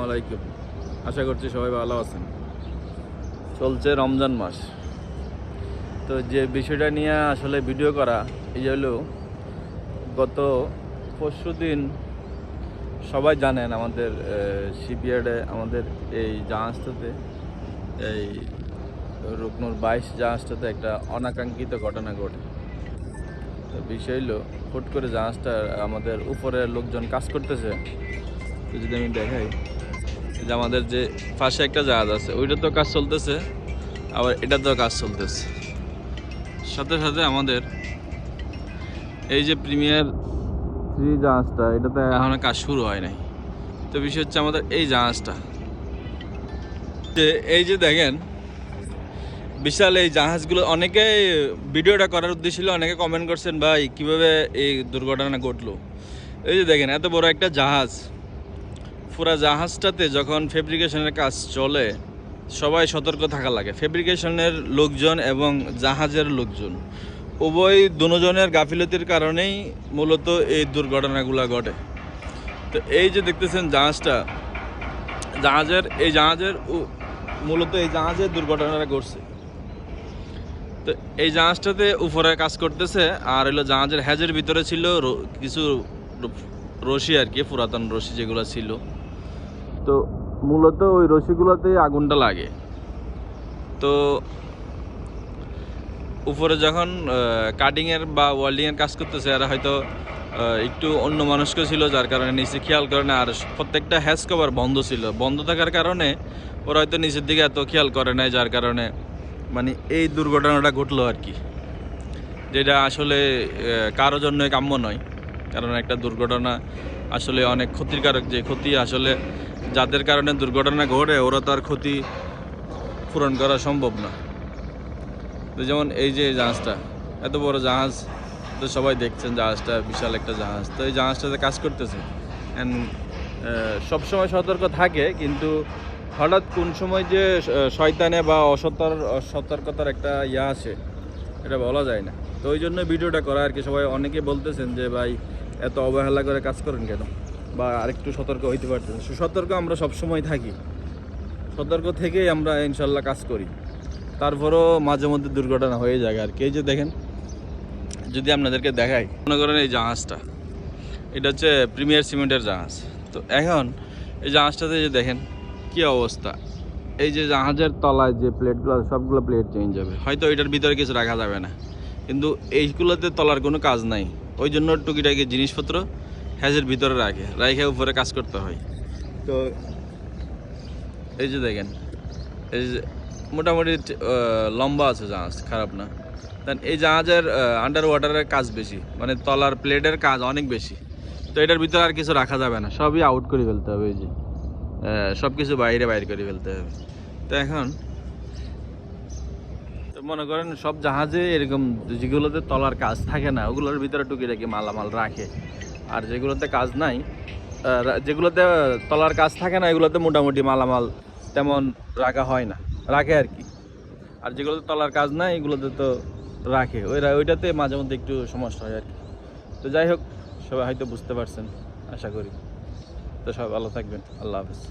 আলাইকুম, আশা করছি সবাই ভালো আছেন। চলছে রমজান মাস, তো যে বিষয়টা নিয়ে আসলে ভিডিও করা এই হলো, গত পরশুদিন সবাই জানেন আমাদের শিপইয়ার্ডে আমাদের এই জাহাজটাতে, এই রুকনুর 22 জাহাজটাতে একটা অনাকাঙ্ক্ষিত ঘটনা ঘটে। তো বিষয় হলো, হুট করে জাহাজটা আমাদের উপরে লোকজন কাজ করতেছে। তো যদি আমি দেখাই যে আমাদের যে পাশে একটা জাহাজ আছে, ওইটা তো কাজ চলতেছে, আবার এটা তো কাজ চলতেছে। সাথে সাথে আমাদের এই যে প্রিমিয়ার 3 জাহাজটা, এটাতে এখনো কাজ শুরু হয় নাই। তো বিষয় হচ্ছে আমাদের এই জাহাজটা, যে এই যে দেখেন বিশাল এই জাহাজগুলো, অনেকে ভিডিওটা করার উদ্দেশ্য ছিল, অনেকে কমেন্ট করছেন ভাই কিভাবে এই দুর্ঘটনা ঘটলো। এই যে দেখেন এত বড় একটা জাহাজ, পুরা জাহাজটাতে যখন ফেব্রিকেশনের কাজ চলে সবাই সতর্ক থাকা লাগে। ফেব্রিকেশনের লোকজন এবং জাহাজের লোকজন উভয় দুজনের গাফিলতির কারণেই মূলত এই দুর্ঘটনাগুলো ঘটে। তো এই যে দেখতেছেন জাহাজটা, জাহাজের মূলত এই জাহাজের দুর্ঘটনাটা ঘটছে। তো এই জাহাজটাতে উপরে কাজ করতেছে, আর হলো জাহাজের হ্যাজের ভিতরে ছিল কিছু রশি আর কি, পুরাতন রশি যেগুলো ছিল। তো মূলত ওই রশিগুলোতেই আগুনটা লাগে। তো উপরে যখন কাটিংয়ের বা ওয়েল্ডিংয়ের কাজ করতেছে, এরা হয়তো একটু অন্য মানুষকে ছিল, যার কারণে নিচে খেয়াল করে না। আর প্রত্যেকটা হ্যাজ কভার বন্ধ ছিল, বন্ধ থাকার কারণে ওরা হয়তো নিচের দিকে এত খেয়াল করে নাই, যার কারণে মানে এই দুর্ঘটনাটা ঘটলো আর কি, যেটা আসলে কারো জন্য কাম্য নয়। কারণ একটা দুর্ঘটনা আসলে অনেক ক্ষতিকারক, যে ক্ষতি আসলে যাদের কারণে দুর্ঘটনা ঘটে ওরা তো আর ক্ষতি পূরণ করা সম্ভব না। তো যেমন এই যে জাহাজটা, এত বড় জাহাজ, তো সবাই দেখছেন জাহাজটা বিশাল একটা জাহাজ। তো এই জাহাজটাতে কাজ করতেছে, অ্যান্ড সবসময় সতর্ক থাকে, কিন্তু হঠাৎ কোন সময় যে শয়তানে বা অসতর্কতার একটা আসে এটা বলা যায় না। তো ওই জন্য ভিডিওটা করা আর কি। সবাই অনেকে বলতেছেন যে ভাই এত অবহেলা করে কাজ করেন কেন, বা আরেকটু সতর্ক হইতে পারতেন। সতর্ক আমরা সবসময় থাকি, সতর্ক থেকেই আমরা ইনশাল্লাহ কাজ করি। তারপরও মাঝে মধ্যে দুর্ঘটনা হয়ে যায় আর কি। এই যে দেখেন, যদি আপনাদেরকে দেখাই, মনে করেন এই জাহাজটা, এটা হচ্ছে প্রিমিয়ার সিমেন্টের জাহাজ। তো এখন এই জাহাজটাতে যে দেখেন কি অবস্থা, এই যে জাহাজের তলায় যে প্লেটগুলো, সবগুলো প্লেট চেঞ্জ হবে, হয়তো এটার ভিতরে কিছু রাখা যাবে না, কিন্তু এইগুলোতে তলার কোনো কাজ নাই। ওই জন্য টুকিটাকি জিনিসপত্র হ্যাজের ভিতরে রাখে উপরে কাজ করতে হয়। তো এই যে দেখেন, এই যে মোটামুটি লম্বা আছে জাহাজ, খারাপ না। দেন এই জাহাজের আন্ডার ওয়াটারের কাজ বেশি, মানে তলার প্লেটের কাজ অনেক বেশি। তো এটার ভিতরে আর কিছু রাখা যাবে না, সবই আউট করে ফেলতে হবে, এই যে সব কিছু বাইরে করে ফেলতে হবে। তো এখন তো মনে করেন সব জাহাজে এরকম যেগুলোতে তলার কাজ থাকে না ওগুলোর ভিতরে টুকিটাকি মালামাল রাখে, আর যেগুলোতে কাজ নাই, যেগুলোতে তলার কাজ থাকে না এগুলোতে মোটামুটি মালামাল তেমন রাখা হয় না, রাখে আর কি। আর যেগুলোতে তলার কাজ নাই এগুলোতে তো রাখে, ওইটাতে মাঝে মধ্যে একটু সমস্যা হয় আর কি। তো যাই হোক, সবাই হয়তো বুঝতে পারছেন আশা করি। তো সবাই ভালো থাকবেন, আল্লাহ হাফেজ।